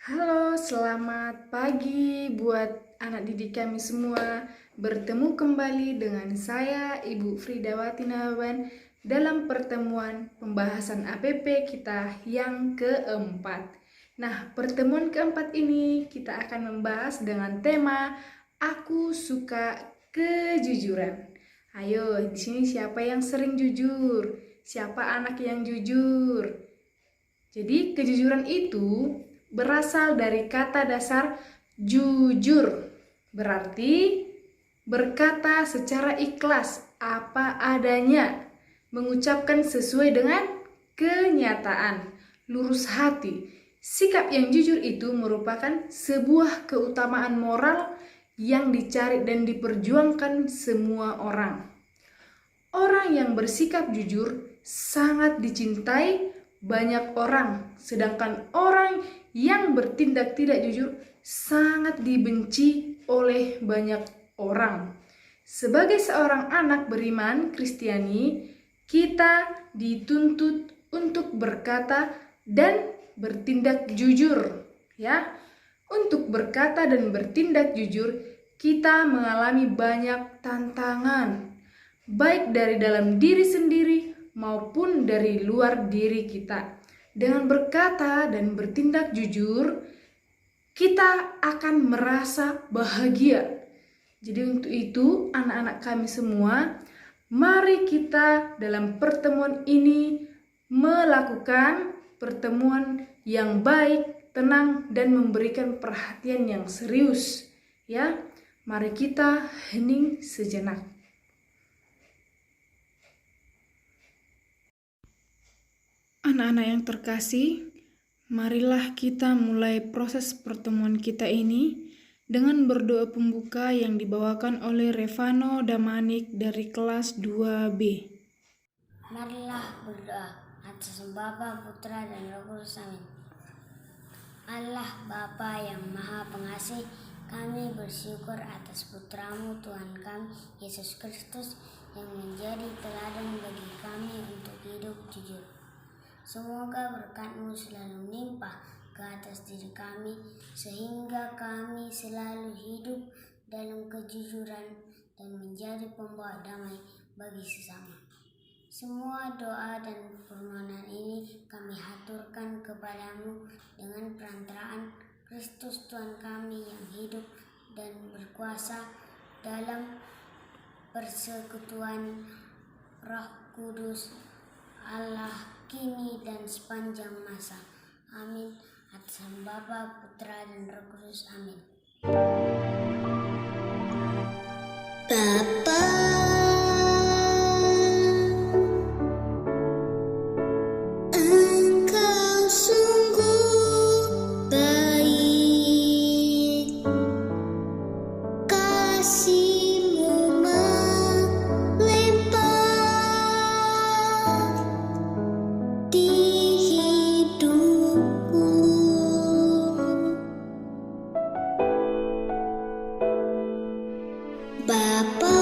Halo, selamat pagi buat anak didik kami semua. Bertemu kembali dengan saya, Ibu Fridawati Nawan, dalam pertemuan pembahasan APP kita yang keempat. Nah, pertemuan keempat ini kita akan membahas dengan tema Aku Suka Kejujuran. Ayo, di sini siapa yang sering jujur? Siapa anak yang jujur? Jadi kejujuran itu berasal dari kata dasar jujur. Berarti berkata secara ikhlas apa adanya, mengucapkan sesuai dengan kenyataan, lurus hati. Sikap yang jujur itu merupakan sebuah keutamaan moral yang dicari dan diperjuangkan semua orang. Orang yang bersikap jujur sangat dicintai banyak orang, sedangkan orang yang bertindak tidak jujur sangat dibenci oleh banyak orang. Sebagai seorang anak beriman Kristiani, kita dituntut untuk berkata dan bertindak jujur, ya. Untuk berkata dan bertindak jujur, kita mengalami banyak tantangan, baik dari dalam diri sendiri maupun dari luar diri kita. Dengan berkata dan bertindak jujur, kita akan merasa bahagia. Jadi untuk itu, anak-anak kami semua, mari kita dalam pertemuan ini melakukan pertemuan yang baik, tenang, dan memberikan perhatian yang serius. Ya, mari kita hening sejenak. Anak-anak yang terkasih, marilah kita mulai proses pertemuan kita ini dengan berdoa pembuka yang dibawakan oleh Revano Damanik dari kelas 2B. Marilah berdoa atas Bapa, Putra, dan Roh Kudus. Amin. Allah Bapa yang Maha Pengasih, kami bersyukur atas Putramu Tuhan kami, Yesus Kristus, yang menjadi teladan bagi kami untuk hidup jujur. Semoga berkat-Mu selalu melimpah ke atas diri kami, sehingga kami selalu hidup dalam kejujuran dan menjadi pembawa damai bagi sesama. Semua doa dan permohonan ini kami haturkan kepadamu dengan perantaraan Kristus Tuhan kami yang hidup dan berkuasa dalam persekutuan Roh Kudus Allah kini dan sepanjang masa. Amin. Atas nama Bapa, Putra, dan Roh Kudus. Amin. Bapa, Engkau sungguh baik, kasih-Mu melimpah di hidupku. Bapa,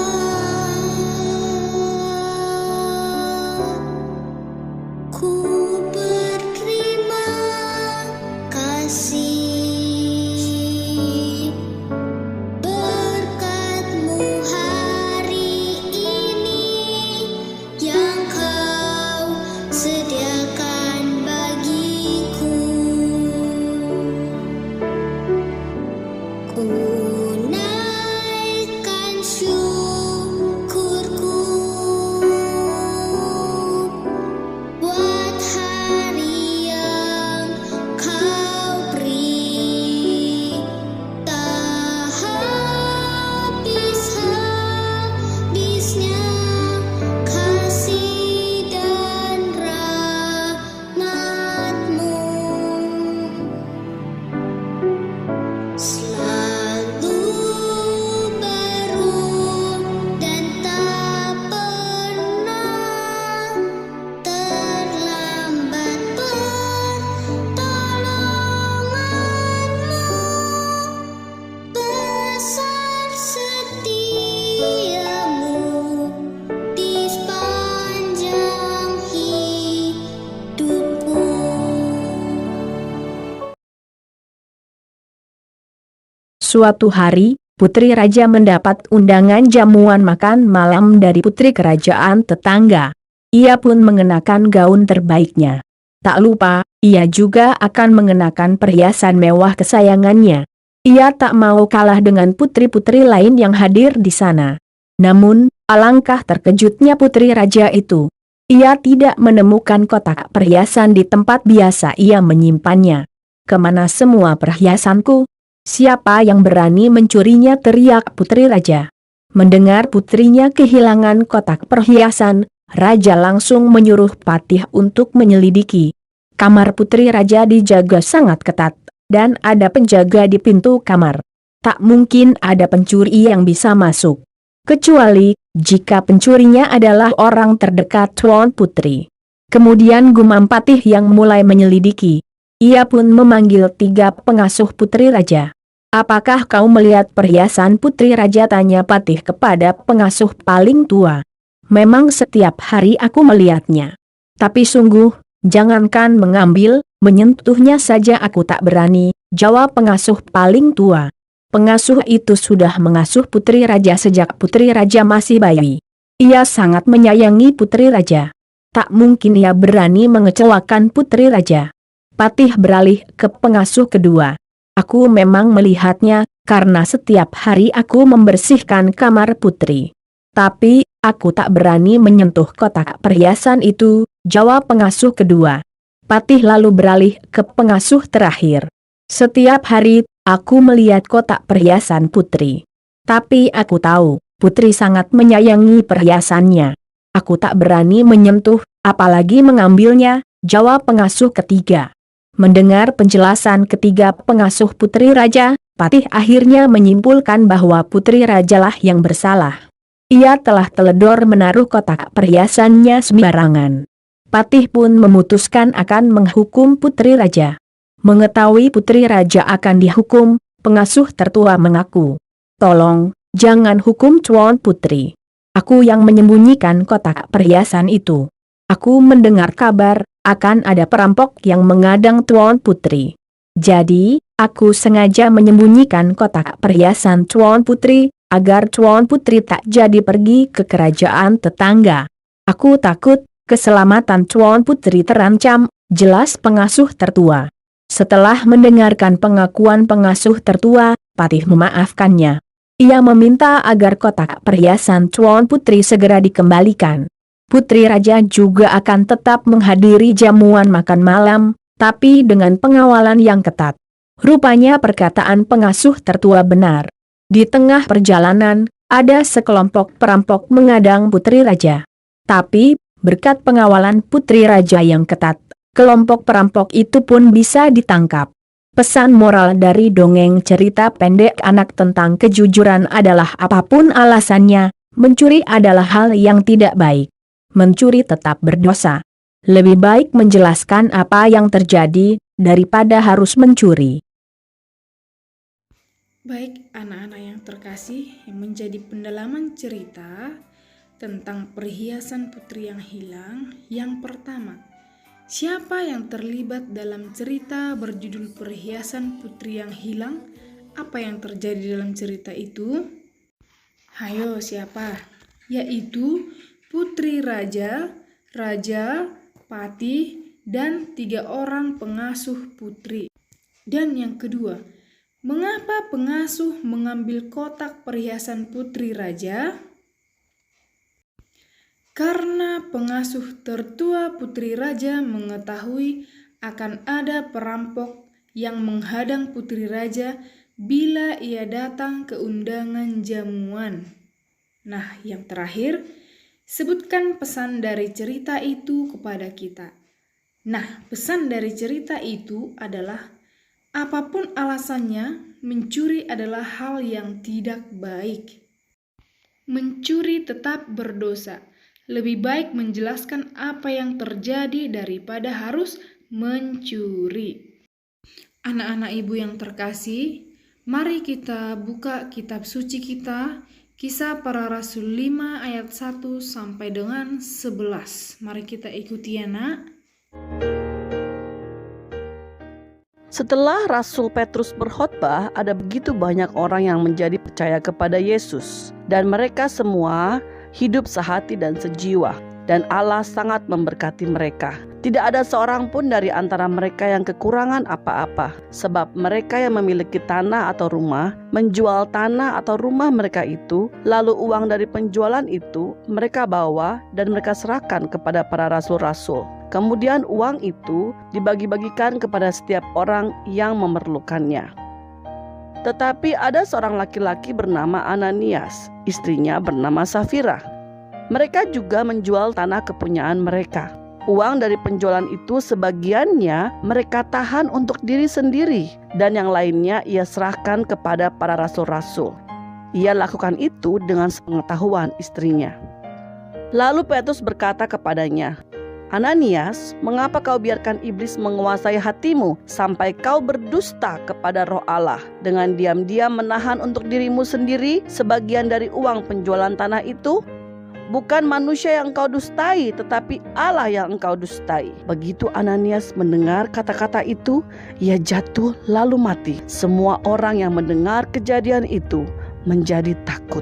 Suatu hari, putri raja mendapat undangan jamuan makan malam dari putri kerajaan tetangga. Ia pun mengenakan gaun terbaiknya. Tak lupa, ia juga akan mengenakan perhiasan mewah kesayangannya. Ia tak mau kalah dengan putri-putri lain yang hadir di sana. Namun, alangkah terkejutnya putri raja itu. Ia tidak menemukan kotak perhiasan di tempat biasa ia menyimpannya. "Kemana semua perhiasanku? Siapa yang berani mencurinya?" teriak putri raja. Mendengar putrinya kehilangan kotak perhiasan, raja langsung menyuruh Patih untuk menyelidiki. Kamar putri raja dijaga sangat ketat, dan ada penjaga di pintu kamar. Tak mungkin ada pencuri yang bisa masuk. Kecuali jika pencurinya adalah orang terdekat Tuan Putri. Kemudian gumam Patih yang mulai menyelidiki. Ia pun memanggil 3 pengasuh putri raja. "Apakah kau melihat perhiasan putri raja?" tanya Patih kepada pengasuh paling tua. "Memang setiap hari aku melihatnya. Tapi sungguh, jangankan mengambil, menyentuhnya saja aku tak berani," jawab pengasuh paling tua. Pengasuh itu sudah mengasuh putri raja sejak putri raja masih bayi. Ia sangat menyayangi putri raja. Tak mungkin ia berani mengecewakan putri raja. Patih beralih ke pengasuh kedua. "Aku memang melihatnya, karena setiap hari aku membersihkan kamar putri. Tapi, aku tak berani menyentuh kotak perhiasan itu," jawab pengasuh kedua. Patih lalu beralih ke pengasuh terakhir. "Setiap hari, aku melihat kotak perhiasan putri. Tapi aku tahu, putri sangat menyayangi perhiasannya. Aku tak berani menyentuh, apalagi mengambilnya," jawab pengasuh ketiga. Mendengar penjelasan ketiga pengasuh putri raja, Patih akhirnya menyimpulkan bahwa putri rajalah yang bersalah. Ia telah teledor menaruh kotak perhiasannya sembarangan. Patih pun memutuskan akan menghukum putri raja. Mengetahui putri raja akan dihukum, pengasuh tertua mengaku, "Tolong, jangan hukum Tuan Putri. Aku yang menyembunyikan kotak perhiasan itu. Aku mendengar kabar, akan ada perampok yang mengadang Tuan Putri. Jadi, aku sengaja menyembunyikan kotak perhiasan Tuan Putri, agar Tuan Putri tak jadi pergi ke kerajaan tetangga. Aku takut, keselamatan Tuan Putri terancam," jelas pengasuh tertua. Setelah mendengarkan pengakuan pengasuh tertua, Patih memaafkannya. Ia meminta agar kotak perhiasan Tuan Putri segera dikembalikan. Putri raja juga akan tetap menghadiri jamuan makan malam, tapi dengan pengawalan yang ketat. Rupanya perkataan pengasuh tertua benar. Di tengah perjalanan, ada sekelompok perampok mengadang putri raja. Tapi, berkat pengawalan putri raja yang ketat, kelompok perampok itu pun bisa ditangkap. Pesan moral dari dongeng cerita pendek anak tentang kejujuran adalah apapun alasannya, mencuri adalah hal yang tidak baik. Mencuri tetap berdosa. Lebih baik menjelaskan apa yang terjadi, daripada harus mencuri. Baik anak-anak yang terkasih, yang menjadi pendalaman cerita tentang perhiasan putri yang hilang, yang pertama, siapa yang terlibat dalam cerita berjudul Perhiasan Putri yang Hilang? Apa yang terjadi dalam cerita itu? Hayo, siapa? Yaitu putri raja, raja, patih, dan 3 orang pengasuh putri. Dan yang kedua, mengapa pengasuh mengambil kotak perhiasan putri raja? Karena pengasuh tertua putri raja mengetahui akan ada perampok yang menghadang putri raja bila ia datang ke undangan jamuan. Nah, yang terakhir, sebutkan pesan dari cerita itu kepada kita. Nah, pesan dari cerita itu adalah apapun alasannya, mencuri adalah hal yang tidak baik. Mencuri tetap berdosa. Lebih baik menjelaskan apa yang terjadi daripada harus mencuri. Anak-anak ibu yang terkasih, mari kita buka kitab suci kita, Kisah Para Rasul 5 ayat 1 sampai dengan 11. Mari kita ikuti ya nak. Setelah Rasul Petrus berkhotbah, ada begitu banyak orang yang menjadi percaya kepada Yesus. Dan mereka semua hidup sehati dan sejiwa. Dan Allah sangat memberkati mereka. Tidak ada seorang pun dari antara mereka yang kekurangan apa-apa. Sebab mereka yang memiliki tanah atau rumah, menjual tanah atau rumah mereka itu, lalu uang dari penjualan itu mereka bawa dan mereka serahkan kepada para rasul-rasul. Kemudian uang itu dibagi-bagikan kepada setiap orang yang memerlukannya. Tetapi ada seorang laki-laki bernama Ananias, istrinya bernama Safira. Mereka juga menjual tanah kepunyaan mereka. Uang dari penjualan itu sebagiannya mereka tahan untuk diri sendiri, dan yang lainnya ia serahkan kepada para rasul-rasul. Ia lakukan itu dengan sepengetahuan istrinya. Lalu Petrus berkata kepadanya, "Ananias, mengapa kau biarkan iblis menguasai hatimu sampai kau berdusta kepada Roh Allah dengan diam-diam menahan untuk dirimu sendiri sebagian dari uang penjualan tanah itu? Bukan manusia yang engkau dustai, tetapi Allah yang engkau dustai." Begitu Ananias mendengar kata-kata itu, ia jatuh lalu mati. Semua orang yang mendengar kejadian itu menjadi takut.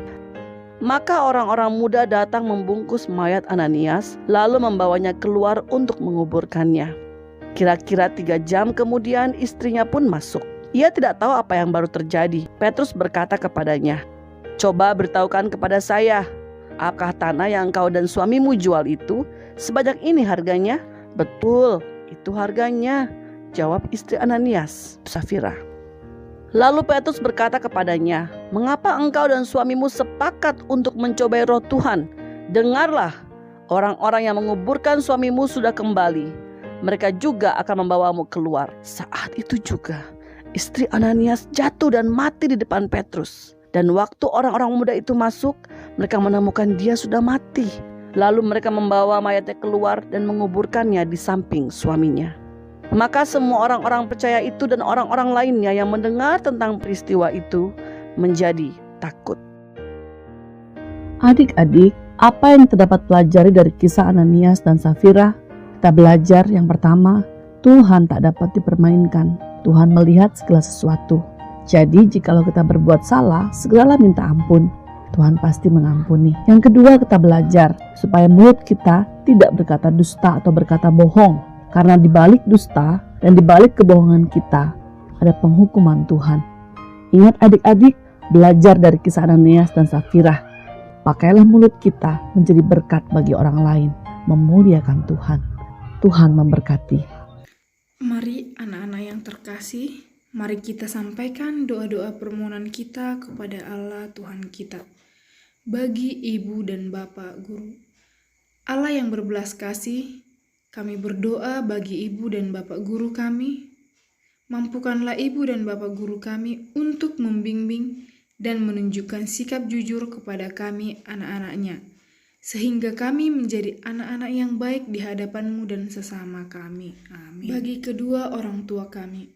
Maka orang-orang muda datang membungkus mayat Ananias, lalu membawanya keluar untuk menguburkannya. Kira-kira 3 jam kemudian istrinya pun masuk. Ia tidak tahu apa yang baru terjadi. Petrus berkata kepadanya, "Coba beritahukan kepada saya, apakah tanah yang engkau dan suamimu jual itu sebanyak ini harganya?" "Betul, itu harganya," jawab istri Ananias, Safira. Lalu Petrus berkata kepadanya, "Mengapa engkau dan suamimu sepakat untuk mencobai Roh Tuhan? Dengarlah, orang-orang yang menguburkan suamimu sudah kembali. Mereka juga akan membawamu keluar." Saat itu juga istri Ananias jatuh dan mati di depan Petrus. Dan waktu orang-orang muda itu masuk, mereka menemukan dia sudah mati. Lalu mereka membawa mayatnya keluar dan menguburkannya di samping suaminya. Maka semua orang-orang percaya itu dan orang-orang lainnya yang mendengar tentang peristiwa itu menjadi takut. Adik-adik, apa yang kita dapat pelajari dari kisah Ananias dan Safira? Kita belajar yang pertama, Tuhan tak dapat dipermainkan. Tuhan melihat segala sesuatu. Jadi jikalau kita berbuat salah, segeralah minta ampun. Tuhan pasti mengampuni. Yang kedua, kita belajar supaya mulut kita tidak berkata dusta atau berkata bohong. Karena di balik dusta dan di balik kebohongan kita ada penghukuman Tuhan. Ingat adik-adik, belajar dari kisah Ananias dan Safira. Pakailah mulut kita menjadi berkat bagi orang lain, memuliakan Tuhan. Tuhan memberkati. Mari anak-anak yang terkasih, mari kita sampaikan doa-doa permohonan kita kepada Allah Tuhan kita. Bagi ibu dan bapak guru, Allah yang berbelas kasih, kami berdoa bagi ibu dan bapak guru kami. Mampukanlah ibu dan bapak guru kami untuk membimbing dan menunjukkan sikap jujur kepada kami anak-anaknya, sehingga kami menjadi anak-anak yang baik di hadapan-Mu dan sesama kami. Amin. Bagi kedua orang tua kami,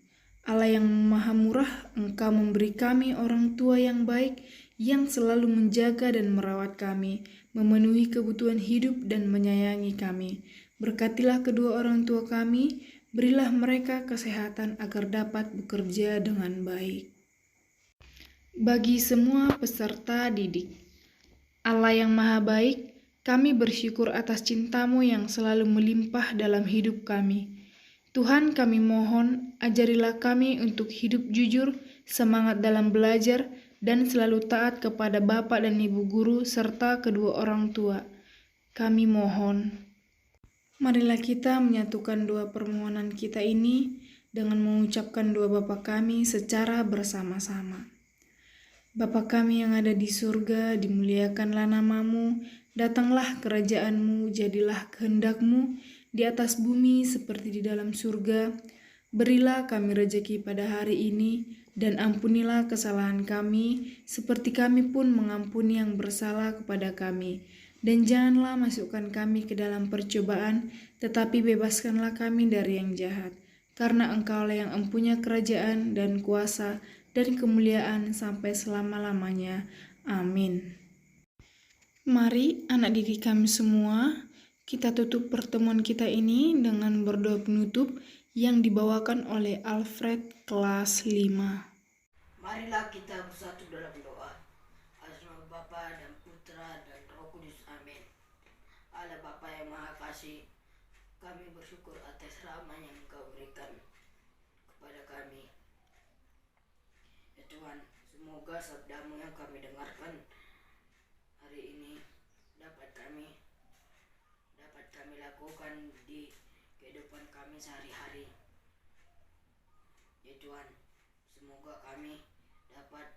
Allah yang maha murah, Engkau memberi kami orang tua yang baik, yang selalu menjaga dan merawat kami, memenuhi kebutuhan hidup dan menyayangi kami. Berkatilah kedua orang tua kami, berilah mereka kesehatan agar dapat bekerja dengan baik. Bagi semua peserta didik, Allah yang maha baik, kami bersyukur atas cinta-Mu yang selalu melimpah dalam hidup kami. Tuhan, kami mohon, ajarilah kami untuk hidup jujur, semangat dalam belajar, dan selalu taat kepada Bapak dan Ibu Guru serta kedua orang tua. Kami mohon. Marilah kita menyatukan doa permohonan kita ini dengan mengucapkan doa Bapa kami secara bersama-sama. Bapa kami yang ada di surga, dimuliakanlah nama-Mu, datanglah kerajaan-Mu, jadilah kehendak-Mu di atas bumi seperti di dalam surga. Berilah kami rejeki pada hari ini, dan ampunilah kesalahan kami, seperti kami pun mengampuni yang bersalah kepada kami. Dan janganlah masukkan kami ke dalam percobaan, tetapi bebaskanlah kami dari yang jahat. Karena Engkaulah yang empunya kerajaan dan kuasa dan kemuliaan sampai selama-lamanya. Amin. Mari anak didik kami semua, kita tutup pertemuan kita ini dengan berdoa penutup yang dibawakan oleh Alfred kelas 5. Marilah kita bersatu dalam doa. Atas nama Bapa dan Putra dan Roh Kudus. Amin. Allah Bapa yang Maha Kasih, kami bersyukur atas rahmat yang Engkau berikan kepada kami. Ya Tuhan, semoga sabdamu yang kami dengarkan hari ini dapat kami lakukan di kehidupan kami sehari-hari. Ya Tuhan, semoga kami dapat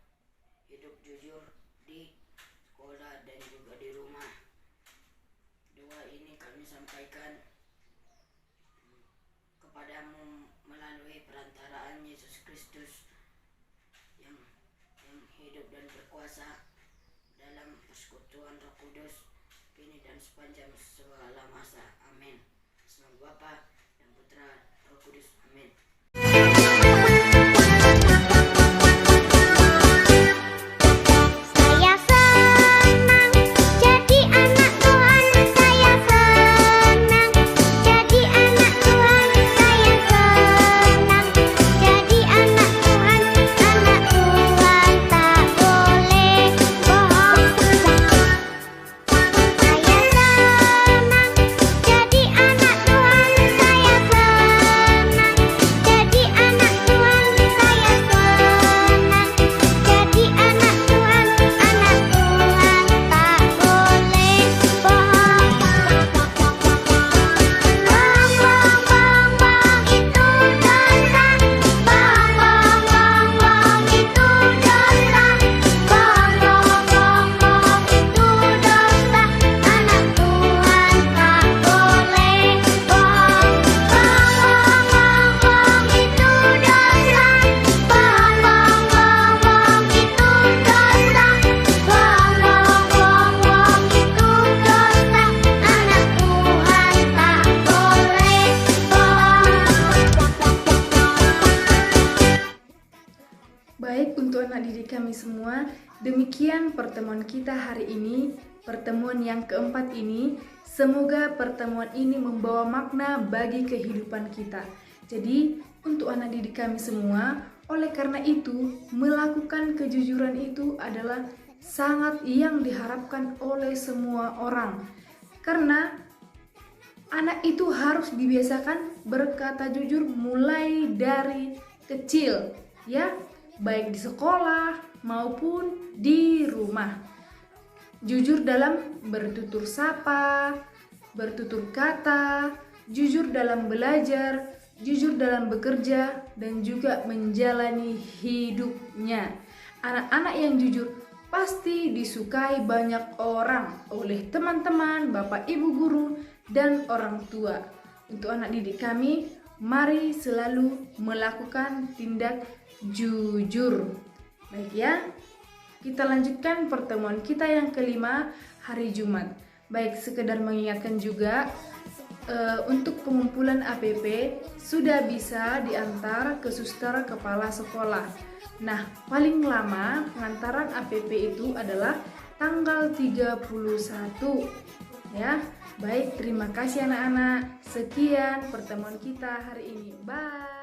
hidup jujur di sekolah dan juga di rumah. Doa ini kami sampaikan kepadamu melalui perantaraan Yesus Kristus yang hidup dan berkuasa dalam persekutuan Roh Kudus kini dan sepanjang segala masa. Amin. Dalam nama Bapa dan Putra Roh Kudus. Amin. Saya senang jadi anak Tuhan, saya senang jadi anak Tuhan, saya senang jadi anak Tuhan tak boleh bohong. Saya senang jadi anak Tuhan, saya senang jadi anak Tuhan, saya senang jadi anak Tuhan tak boleh bohong. Bohong, bohong, bohong, bohong itu dosa. Bohong, bohong, bohong, bohong itu dosa. Bohong, bohong, bohong, bohong itu dosa. Anak Tuhan tak boleh bohong. Bohong, bohong, bohong, bohong itu dosa. Bohong, bohong, bohong, bohong itu dosa. Bohong, bohong, bohong, bohong itu dosa. Anak Tuhan tak boleh bohong. Baik, untuk anak didik kami semua, demikian pertemuan kita hari ini, pertemuan yang keempat ini. Semoga pertemuan ini membawa makna bagi kehidupan kita. Jadi, untuk anak didik kami semua, oleh karena itu, melakukan kejujuran itu adalah sangat yang diharapkan oleh semua orang. Karena anak itu harus dibiasakan berkata jujur mulai dari kecil, ya, baik di sekolah maupun di rumah. Jujur dalam bertutur sapa, bertutur kata, jujur dalam belajar, jujur dalam bekerja, dan juga menjalani hidupnya. Anak-anak yang jujur pasti disukai banyak orang oleh teman-teman, bapak ibu guru, dan orang tua. Untuk anak didik kami, mari selalu melakukan tindak jujur. Baik ya, kita lanjutkan pertemuan kita yang kelima hari Jumat. Baik, sekedar mengingatkan juga untuk pengumpulan APP sudah bisa diantar ke suster kepala sekolah. Nah, paling lama pengantaran APP itu adalah tanggal 31 ya. Baik, terima kasih anak-anak. Sekian pertemuan kita hari ini. Bye.